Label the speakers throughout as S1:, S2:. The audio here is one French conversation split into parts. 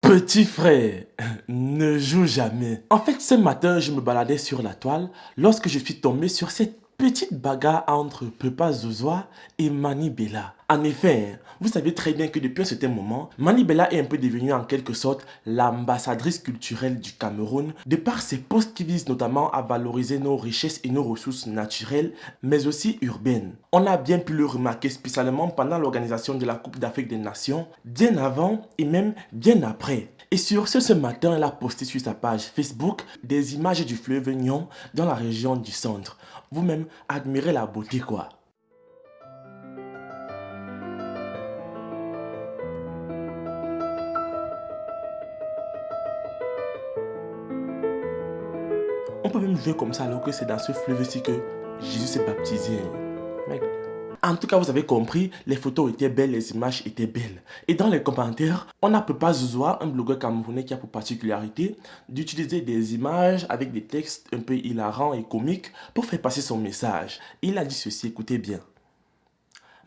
S1: Petit frère, ne joue jamais. En fait, ce matin, je me baladais sur la toile lorsque je suis tombé sur cette petite bagarre entre Papa Zozoa et Mani Bella. En effet, vous savez très bien que depuis un certain moment, Mani Bella est un peu devenue en quelque sorte l'ambassadrice culturelle du Cameroun de par ses posts qui visent notamment à valoriser nos richesses et nos ressources naturelles, mais aussi urbaines. On a bien pu le remarquer spécialement pendant l'organisation de la Coupe d'Afrique des Nations, bien avant et même bien après. Et sur ce matin, elle a posté sur sa page Facebook des images du fleuve Nyon dans la région du centre. Vous-même, admirez la beauté quoi. On peut même jouer comme ça alors que c'est dans ce fleuve-ci que Jésus s'est baptisé. Mec. En tout cas, vous avez compris, les photos étaient belles, les images étaient belles. Et dans les commentaires, on a Papa Zozoa, un blogueur camerounais qui a pour particularité d'utiliser des images avec des textes un peu hilarants et comiques pour faire passer son message. Il a dit ceci, écoutez bien.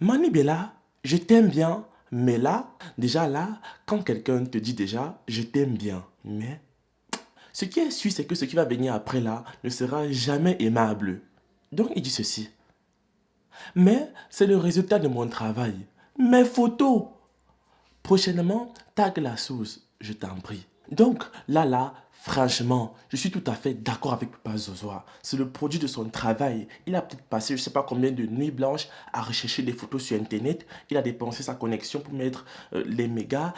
S1: Mani Bella, je t'aime bien, mais là, déjà là, quand quelqu'un te dit déjà, je t'aime bien, mais... Ce qui est sûr, c'est que ce qui va venir après là ne sera jamais aimable. Donc il dit ceci. Mais c'est le résultat de mon travail. Mes photos. Prochainement, tag la source, je t'en prie. Donc là, franchement, je suis tout à fait d'accord avec Papa Zozoa. C'est le produit de son travail. Il a peut-être passé je ne sais pas combien de nuits blanches à rechercher des photos sur Internet. Il a dépensé sa connexion pour mettre les mégas,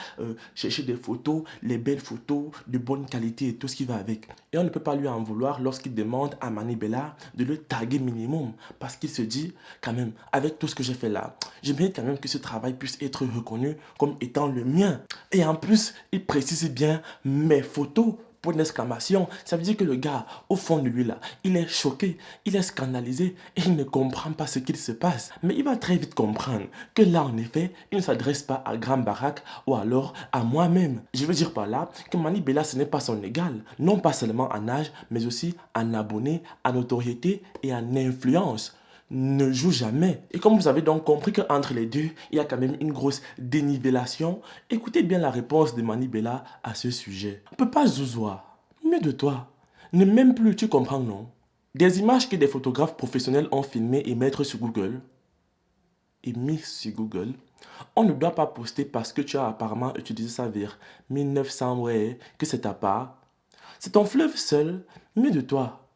S1: chercher des photos, les belles photos de bonne qualité et tout ce qui va avec. Et on ne peut pas lui en vouloir lorsqu'il demande à Mani Bella de le taguer minimum. Parce qu'il se dit, quand même, avec tout ce que j'ai fait là, je mérite quand même que ce travail puisse être reconnu comme étant le mien. Et en plus, il précise bien mes photos. Pour une exclamation, ça veut dire que le gars, au fond de lui là, il est choqué, il est scandalisé et il ne comprend pas ce qu'il se passe. Mais il va très vite comprendre que là, en effet, il ne s'adresse pas à Grand Barak ou alors à moi-même. Je veux dire par là que Mani Bella, ce n'est pas son égal. Non pas seulement en âge, mais aussi en abonnés, en notoriété et en influence. Ne joue jamais. Et comme vous avez donc compris qu'entre les deux, il y a quand même une grosse dénivellation, écoutez bien la réponse de Mani Bella à ce sujet. Papa Zozoa, mieux de toi. Ne m'aime plus, tu comprends, non? Des images que des photographes professionnels ont filmées et mettre sur Google, on ne doit pas poster parce que tu as apparemment utilisé ça vers 1900, ouais, que c'est ta part. C'est ton fleuve seul, mieux de toi.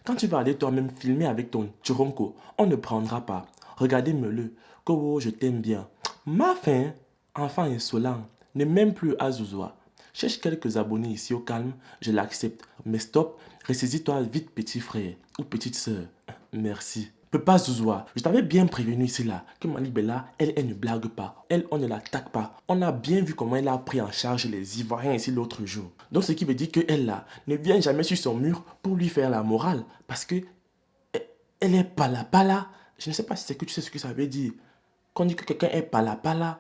S1: Quand tu vas aller toi-même filmer avec ton Chironko, on ne prendra pas. Regardez-me-le. Kowo, je t'aime bien. Ma fin, enfant insolent, ne m'aime plus à Zozoa. Cherche quelques abonnés ici au calme, je l'accepte. Mais stop, ressaisis-toi vite petit frère ou petite sœur. Merci. Papa Zozoa, je t'avais bien prévenu ici là que Mani Bella, elle ne blague pas. Elle, on ne l'attaque pas. On a bien vu comment elle a pris en charge les Ivoiriens ici l'autre jour. Donc ce qui veut dire qu'elle là ne vient jamais sur son mur pour lui faire la morale. Parce que elle est pala. Je ne sais pas si c'est que tu sais ce que ça veut dire. Quand on dit que quelqu'un est pala,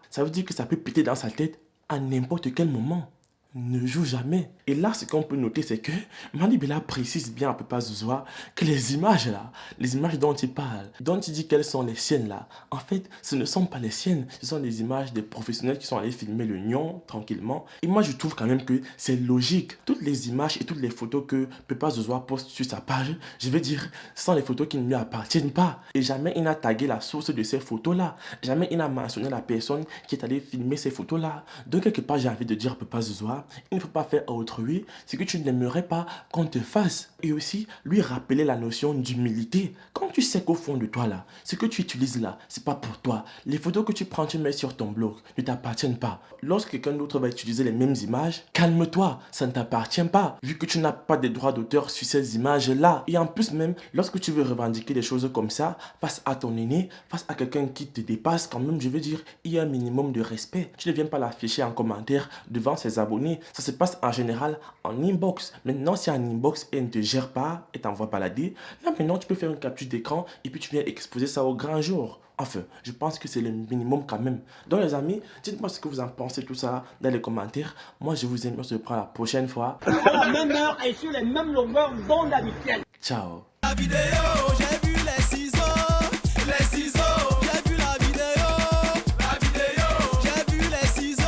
S1: ça veut dire que ça peut péter dans sa tête à n'importe quel moment. Ne joue jamais. Et là, ce qu'on peut noter, c'est que Mani Bella précise bien à Papa Zozoa que les images là, les images dont il parle, dont il dit qu'elles sont les siennes là, en fait, ce ne sont pas les siennes. Ce sont des images des professionnels qui sont allés filmer le Nyon tranquillement. Et moi, je trouve quand même que c'est logique. Toutes les images et toutes les photos que Papa Zozoa poste sur sa page, je veux dire, ce sont les photos qui ne lui appartiennent pas. Et jamais il n'a tagué la source de ces photos là. Jamais il n'a mentionné la personne qui est allée filmer ces photos là. Donc, quelque part, j'ai envie de dire Papa Zozoa, il ne faut pas faire à autrui ce que tu n'aimerais pas qu'on te fasse. Et aussi, lui rappeler la notion d'humilité. Quand tu sais qu'au fond de toi là, ce que tu utilises là, c'est pas pour toi. Les photos que tu prends, tu mets sur ton blog, ne t'appartiennent pas. Lorsque quelqu'un d'autre va utiliser les mêmes images, calme-toi, ça ne t'appartient pas. Vu que tu n'as pas de droits d'auteur sur ces images là. Et en plus même, lorsque tu veux revendiquer des choses comme ça, face à ton aîné, face à quelqu'un qui te dépasse, quand même, je veux dire, il y a un minimum de respect. Tu ne viens pas l'afficher en commentaire devant ses abonnés. Ça se passe en général en inbox. Maintenant, si en inbox, elle ne te gère pas et t'envoie balader, là maintenant, tu peux faire une capture d'écran et puis tu viens exposer ça au grand jour. Enfin, je pense que c'est le minimum quand même. Donc les amis, dites-moi ce que vous en pensez tout ça dans les commentaires. Moi, je vous aime, on se reprend la prochaine fois.
S2: À la même heure et sur les mêmes longueurs d'onde habituelles.
S1: Ciao.
S3: La vidéo, j'ai vu les ciseaux, j'ai vu la vidéo, j'ai vu les ciseaux.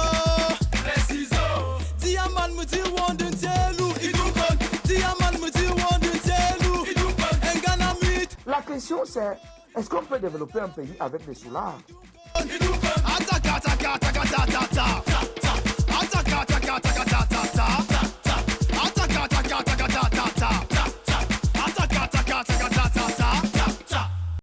S4: question c'est, est-ce qu'on peut développer un pays avec des soulards?
S3: Attaque, attaque, attaque, attaque, attaque.